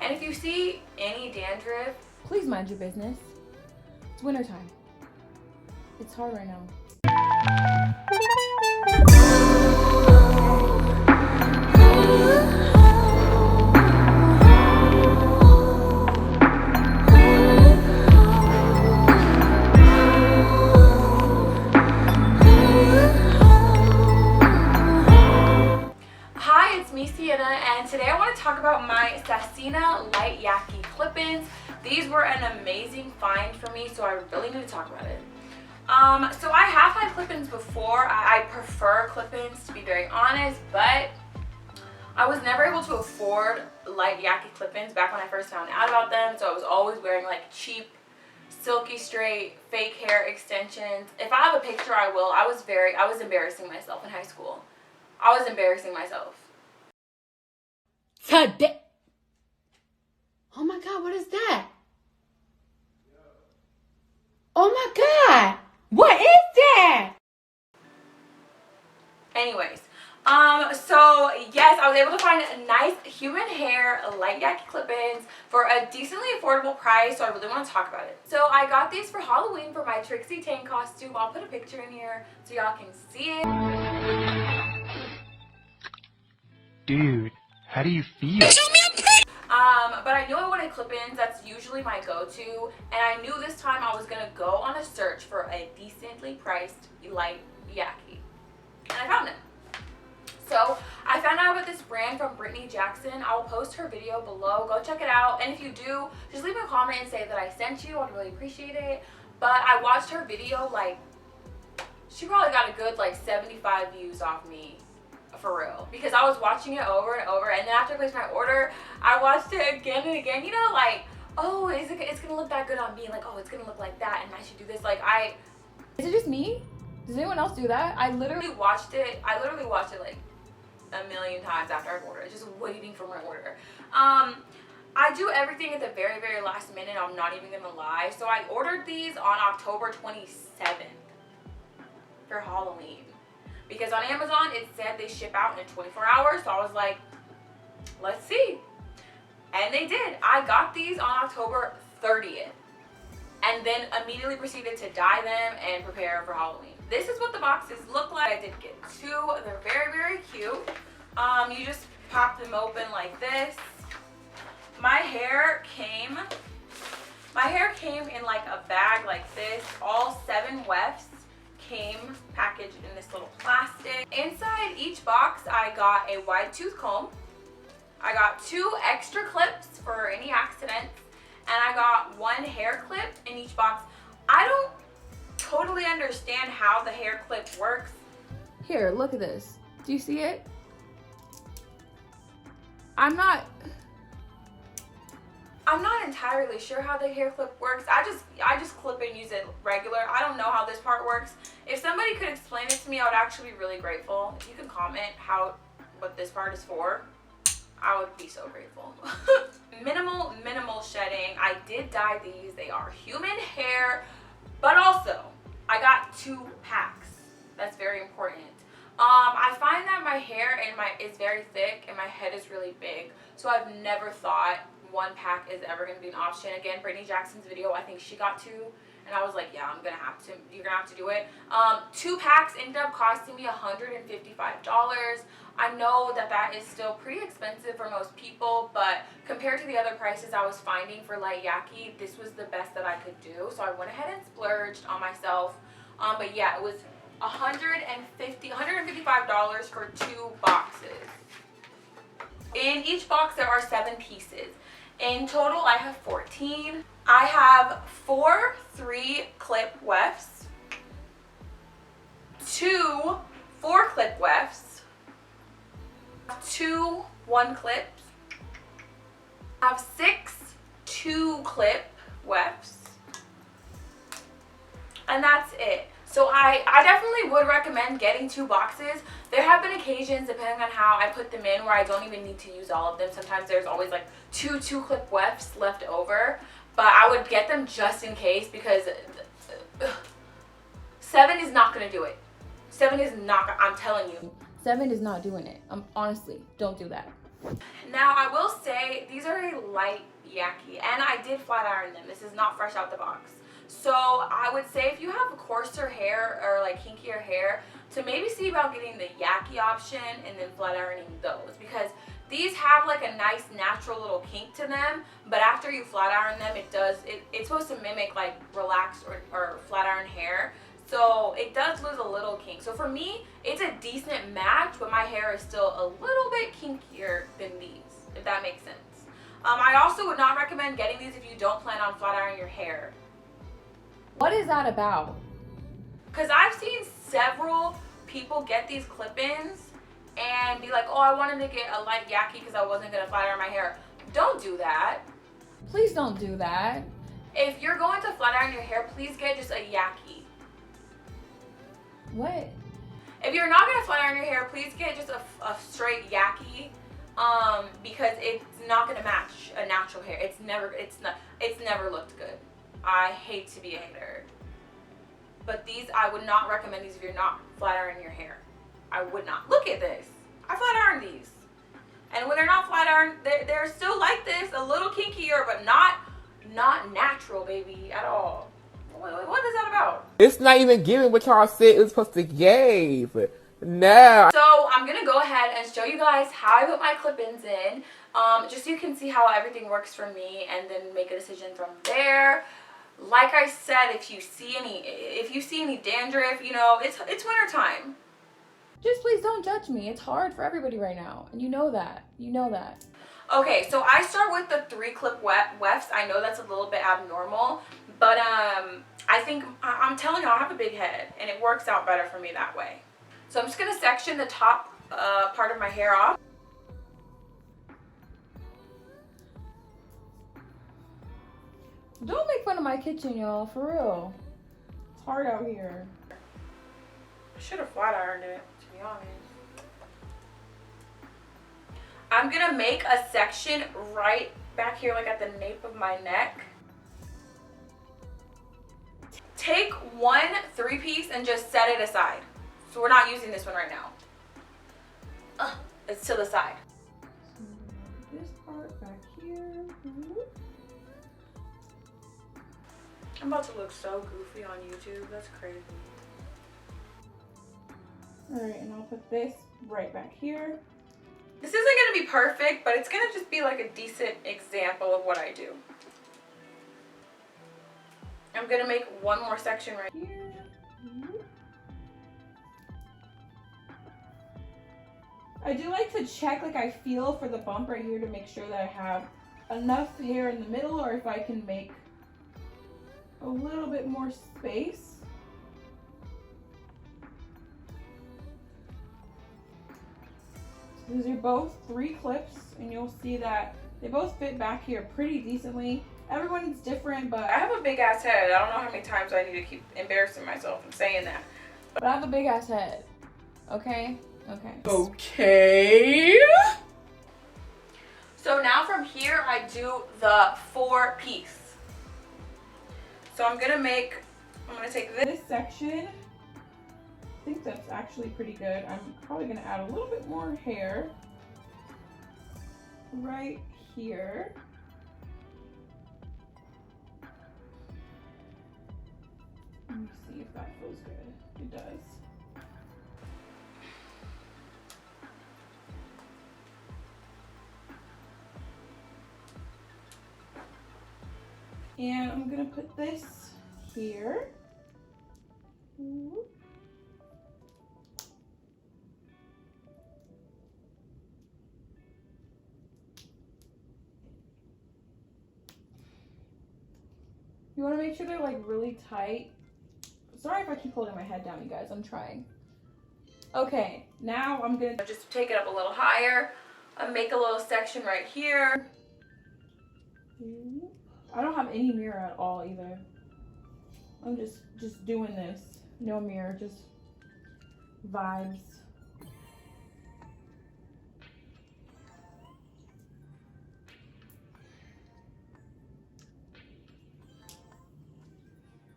And if you see any dandruff, please mind your business. It's wintertime. It's hard right now. Hi, it's me, Ceinna, and today I want to talk about my SASSINA light yaki clip-ins. These were an amazing find for me, so I really need to talk about it. So I have had clip-ins before. I prefer clip-ins, to be very honest, but I was never able to afford light yaki clip-ins back when I first found out about them, so I was always wearing like cheap, silky straight, fake hair extensions. If I have a picture, I will. I was embarrassing myself in high school. I was embarrassing myself. Today. Oh my God, what is that? Oh my God, what is that? Anyways, so yes, I was able to find nice human hair light yaki clip-ins for a decently affordable price, so I really want to talk about it. So I got these for Halloween for my Trixie Tang costume. I'll put a picture in here so y'all can see it. Dude, how do you feel? But I knew I wanted clip-ins. That's usually my go-to, and I knew this time I was gonna go on a search for a decently priced light yaki, and I found it. So I found out about this brand from Brittany Jackson. I'll post her video below. Go check it out, and if you do, just leave me a comment and say that I sent you. I'd really appreciate it. But I watched her video, like, she probably got a good like 75 views off me. For real, because I was watching it over and over, and then after I placed my order, I watched it again and again. You know, like, oh, it's gonna look that good on me? Like, oh, it's gonna look like that, and I should do this. Like, Is it just me? Does anyone else do that? I literally watched it like a million times after I ordered it, just waiting for my order. I do everything at the very, very last minute. I'm not even gonna lie. So I ordered these on October 27th for Halloween. Because on Amazon, it said they ship out in 24 hours. So I was like, let's see. And they did. I got these on October 30th. And then immediately proceeded to dye them and prepare for Halloween. This is what the boxes look like. I did get two. They're very, very cute. You just pop them open like this. My hair came in like a bag like this. All 7 wefts came packaged in this little plastic. Inside each box, I got a wide tooth comb. I got 2 extra clips for any accidents, and I got 1 hair clip in each box. I don't totally understand how the hair clip works. Here, look at this. Do you see it? I'm not entirely sure how the hair clip works. I just clip and use it regular. I don't know how this part works. If somebody could explain it to me, I would actually be really grateful. If you can comment what this part is for, I would be so grateful. minimal shedding. I did dye these. They are human hair, but also I got 2 packs. That's very important. I find that my hair is very thick and my head is really big, so I've never thought 1 pack is ever going to be an option. Again, Brittany Jackson's video, I think she got 2, and I was like, yeah, you're gonna have to do it. 2 packs ended up costing me $155. I know that is still pretty expensive for most people, but compared to the other prices I was finding for light yaki, this was the best that I could do, so I went ahead and splurged on myself. But yeah, it was $155 for 2 boxes. In each box there are 7 pieces. In total I have 14. I have 4 3-clip wefts, 2 4-clip wefts, 2 1-clips, I have 6 2-clip wefts, and that's it. So I definitely would recommend getting 2 boxes. There have been occasions, depending on how I put them in, where I don't even need to use all of them. Sometimes there's always like 2 2-clip wefts left over, but I would get them just in case, because 7 is not going to do it. 7 is not, I'm telling you. 7 is not doing it. Honestly, don't do that. Now, I will say these are a light yaki, and I did flat iron them. This is not fresh out the box. So I would say if you have coarser hair or like kinkier hair, to maybe see about getting the yaki option and then flat ironing those, because these have like a nice natural little kink to them, but after you flat iron them, it's supposed to mimic like relaxed or flat iron hair. So it does lose a little kink. So for me, it's a decent match, but my hair is still a little bit kinkier than these, if that makes sense. I also would not recommend getting these if you don't plan on flat ironing your hair. What is that about? Because I've seen several people get these clip-ins and be like, oh, I wanted to get a light yaki because I wasn't going to flat iron my hair. Don't do that. Please don't do that. If you're going to flat iron your hair, please get just a yaki. What? If you're not going to flat iron your hair, please get just a straight yaki, because it's not going to match a natural hair. It's never looked good. I hate to be a hater. But these, I would not recommend these if you're not flat ironing your hair. I would not. Look at this. I flat ironed these. And when they're not flat ironed, they're still like this, a little kinkier, but not natural, baby, at all. What is that about? It's not even giving what y'all said it was supposed to give. No. So I'm gonna go ahead and show you guys how I put my clip-ins in, just so you can see how everything works for me, and then make a decision from there. Like I said, if you see any dandruff, you know, it's winter time. Just please don't judge me. It's hard for everybody right now, and you know that. You know that. Okay, so I start with the 3-clip wefts. I know that's a little bit abnormal, but I think I'm telling you, I have a big head, and it works out better for me that way. So I'm just gonna section the top part of my hair off. Don't make fun of my kitchen, y'all. For real. It's hard out here. I should have flat ironed it, to be honest. I'm gonna make a section right back here, like at the nape of my neck. Take one 3-piece and just set it aside. So we're not using this one right now. It's to the side. This part back here. I'm about to look so goofy on YouTube. That's crazy. Alright, and I'll put this right back here. This isn't gonna be perfect, but it's gonna just be like a decent example of what I do. I'm gonna make one more section right Here. I do like to check, like I feel for the bump right here to make sure that I have enough hair in the middle, or if I can make a little bit more space. These are both 3 clips, and you'll see that they both fit back here pretty decently. Everyone's different, but I have a big ass head. I don't know how many times I need to keep embarrassing myself and saying that. I have a big ass head. Okay? Okay. Okay. So now from here, I do the 4-piece. So I'm gonna take This section, I think that's actually pretty good. I'm probably gonna add a little bit more hair right here. Let me see if that feels good. It does. And I'm gonna put this here. You want to make sure they're like really tight. Sorry if I keep holding my head down, you guys. I'm trying. Okay, now I'm gonna just take it up a little higher and make a little section right here. I don't have any mirror at all either. I'm just doing this. No mirror, just vibes.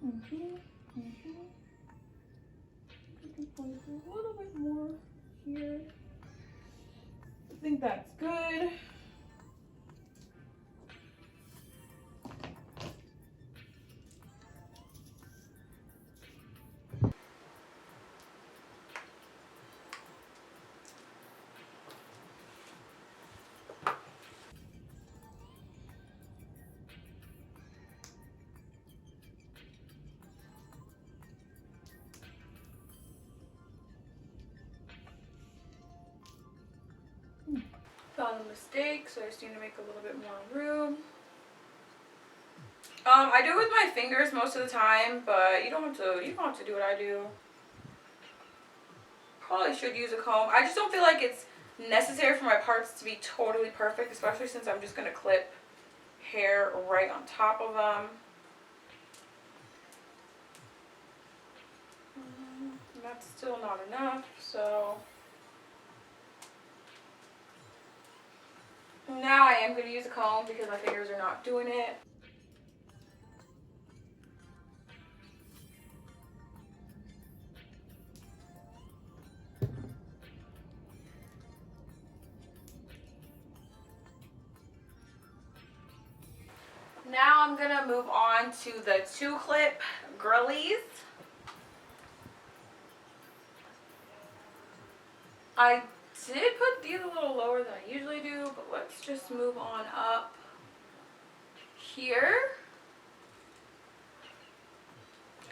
I can place a little bit more here. think that's good. Found a mistake, so I just need to make a little bit more room. I do it with my fingers most of the time, but you don't have to do what I do. Probably should use a comb. I just don't feel like it's necessary for my parts to be totally perfect, especially since I'm just gonna clip hair right on top of them. That's still not enough, so now I am going to use a comb because my fingers are not doing it. Now I'm going to move on to the 2-clip girlies. I did put these a little lower than I usually do, but let's just move on up here.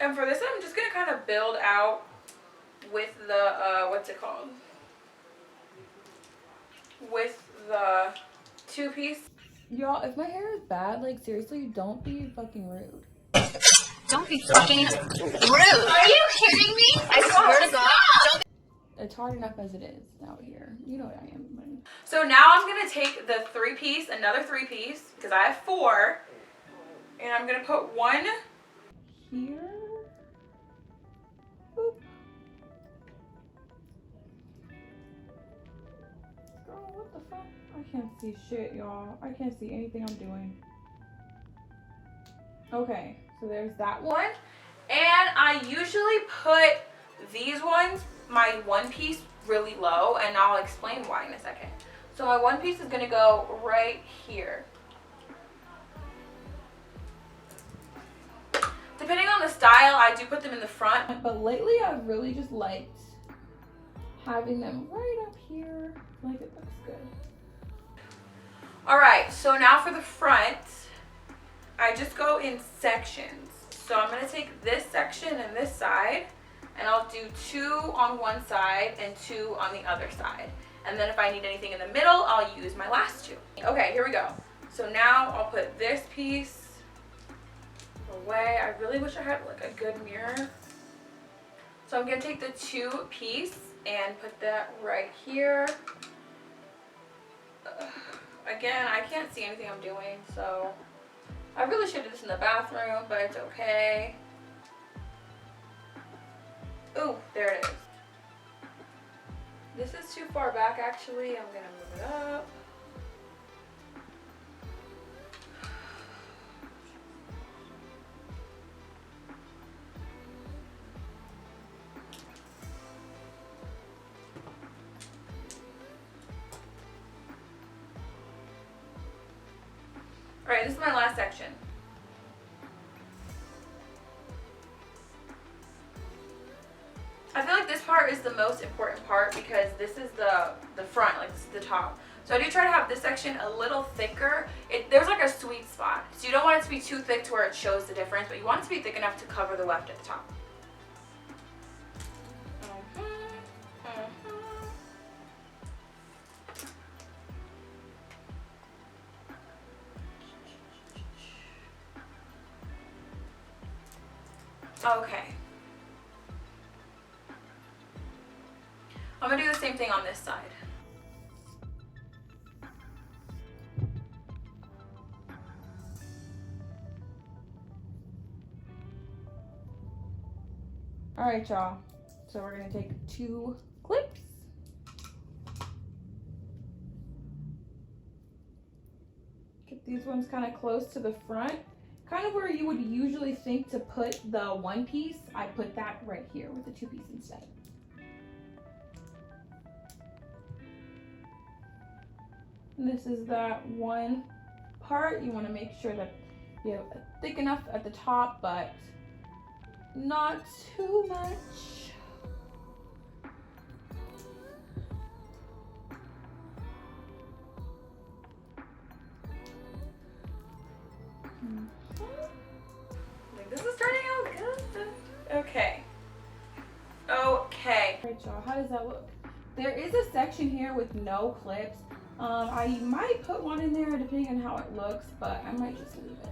And for this, I'm just going to kind of build out with the, what's it called? With the 2-piece. Y'all, if my hair is bad, like seriously, don't be fucking rude. Don't be fucking rude. Are you kidding me? I swear to God. Don't. It's hard enough as it is out here. You know what I am. So now I'm going to take the 3-piece, another 3-piece, because I have 4. And I'm going to put one here. Boop. Girl, what the fuck? I can't see shit, y'all. I can't see anything I'm doing. Okay, so there's that one. And I usually put these ones, my 1-piece, really low, and I'll explain why in a second. So my 1-piece is going to go right here. Depending on the style, I do put them in the front. But lately I've really just liked having them right up here. Like, it looks good. Alright, so now for the front, I just go in sections. So I'm going to take this section and this side, and I'll do 2 on one side and 2 on the other side. And then if I need anything in the middle, I'll use my last 2. Okay, here we go. So now I'll put this piece away. I really wish I had like a good mirror. So I'm going to take the 2-piece and put that right here. Again, I can't see anything I'm doing, so I really should do this in the bathroom, but it's okay. Ooh, there it is. This is too far back, actually. I'm gonna move it up. All right, this is my last section. I feel like this part is the most important part because this is the front, like this is the top. So I do try to have this section a little thicker. There's like a sweet spot. So you don't want it to be too thick to where it shows the difference, but you want it to be thick enough to cover the weft at the top. Okay. I'm gonna do the same thing on this side. All right, y'all. So we're gonna take 2 clips. Get these ones kind of close to the front. Kind of where you would usually think to put the 1-piece. I put that right here with the 2-piece instead. This is that one part. You want to make sure that you have thick enough at the top, but not too much. This is turning out good. Okay. Okay. Alright, y'all, how does that look? There is a section here with no clips. I might put one in there depending on how it looks, but I might just leave it.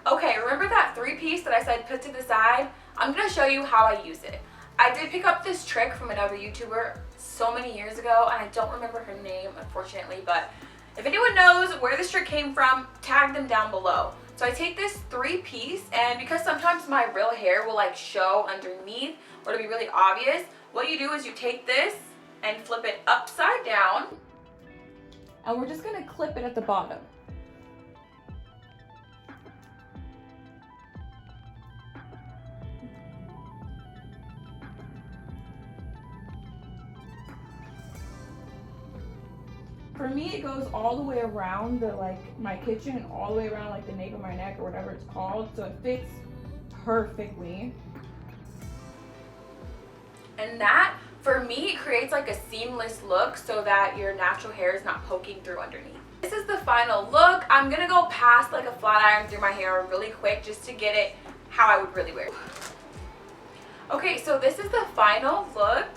Okay, remember that 3-piece that I said put to the side? I'm gonna show you how I use it. I did pick up this trick from another YouTuber so many years ago, and I don't remember her name, unfortunately, but if anyone knows where this trick came from, tag them down below. So I take this 3-piece, and because sometimes my real hair will like show underneath or to be really obvious, what you do is you take this and flip it upside down. And we're just gonna clip it at the bottom. For me, it goes all the way around the my kitchen and all the way around like the nape of my neck or whatever it's called, so it fits perfectly. And that, for me, creates like a seamless look so that your natural hair is not poking through underneath. This is the final look. I'm gonna go past like a flat iron through my hair really quick just to get it how I would really wear it. Okay, so this is the final look.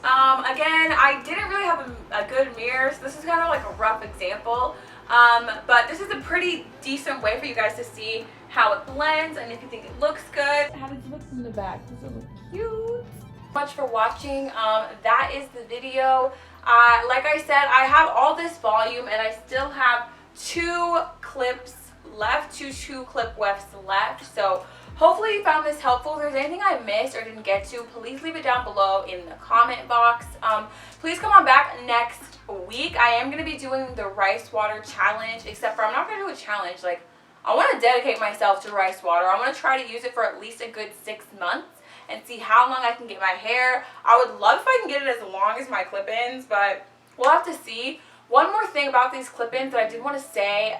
Again, I didn't really have a good mirror, so this is kind of like a rough example. But this is a pretty decent way for you guys to see how it blends and if you think it looks good. How does it look from the back? Does it look cute? Much for watching. That is the video. Like I said, I have all this volume and I still have 2 clips left, 2 clip wefts left. So hopefully you found this helpful. If there's anything I missed or didn't get to, please leave it down below in the comment box. Please come on back next week. I am going to be doing the rice water challenge, except for I'm not going to do a challenge. Like, I want to dedicate myself to rice water. I want to try to use it for at least a good 6 months and see how long I can get my hair. I would love if I can get it as long as my clip-ins, but we'll have to see. One more thing about these clip-ins that I did want to say,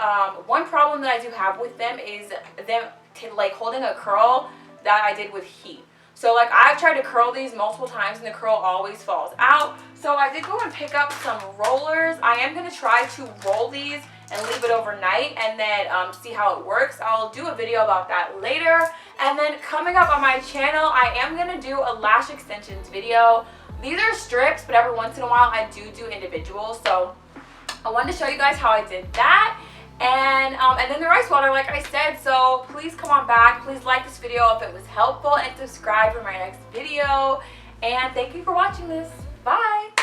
one problem that I do have with them is them like holding a curl that I did with heat. So like I've tried to curl these multiple times and the curl always falls out. So I did go and pick up some rollers. I am going to try to roll these and leave it overnight and then see how it works. I'll do a video about that later. And then coming up on my channel, I am going to do a lash extensions video. These are strips, but every once in a while I do individuals. So I wanted to show you guys how I did that. And then the rice water, like I said. So please come on back. Please like this video if it was helpful and subscribe for my next video. And thank you for watching this. Bye.